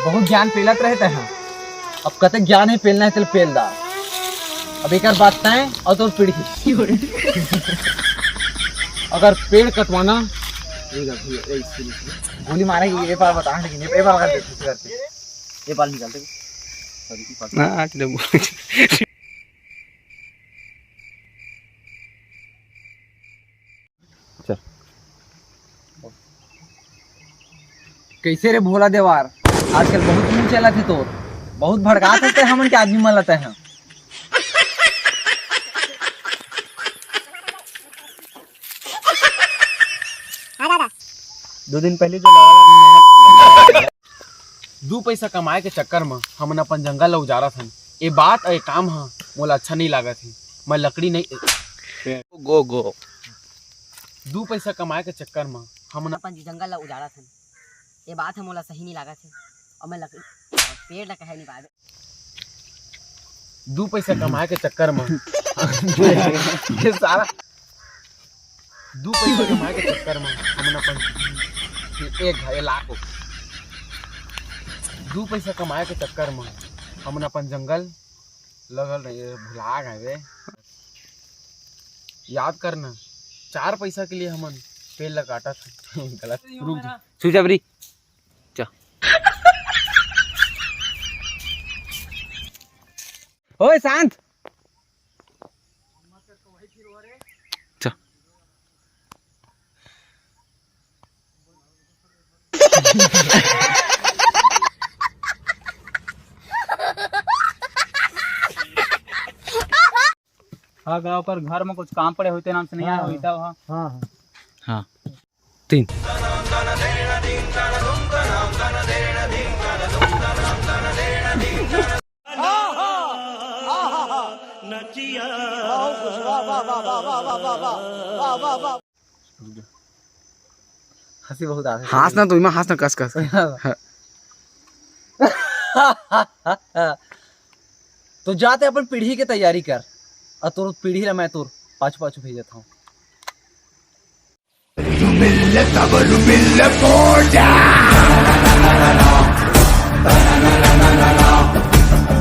बहुत ज्ञान पेलत रहते हैं। अब कतक ज्ञान है पेलना है तेल पेल दा। अब एक बात तय और तो पीढ़ी अगर पेड़ कटवाना गोली मारेगी ये बार बता लेकिन ये बार कर देते करके ये बाल निकालते चल कैसे रे भोला देवार आजकल बहुत मुंह चला थे तो बहुत भड़का थे हमन के आदमी मलते हैं। दो दिन पहले जो दो पैसा कमाए के चक्कर में हमन अपन जंगल ला उजारा थन। ये बात और काम हाँ मोला अच्छा नहीं लागत है। मैं लकड़ी नहीं गो गो दो पैसा कमाए के चक्कर में हमन अपन जंगल ला उजाड़ा थन। ये बात है मोला सही नहीं लागत है और मैं लकड़ी पेड़ ला कहे नहीं पावे। दो पैसा कमाए के चक्कर में ये सारा दो पैसा कमाए के चक्कर में हमन अपन एक घरे लाख दो पैसा कमाए के चक्कर में हमन अपन जंगल लगल रहे भुला गए। याद करना 4 पैसा के लिए हमन पेड़ लगा काटा था। गलत रुक जा सुजबरी ओए शांत हाँ गाँव पर घर में कुछ काम पड़े होते नाम से नहीं आया होता वहाँ। हाँ हाँ 3 हंसी बहुत आती है। हंसना तो इमा हंसना कस कस तो जाते अपन पीढ़ी की तैयारी कर और तोर पीढ़ी ला मैं तोर पाछू पाछू भेजता हूँ।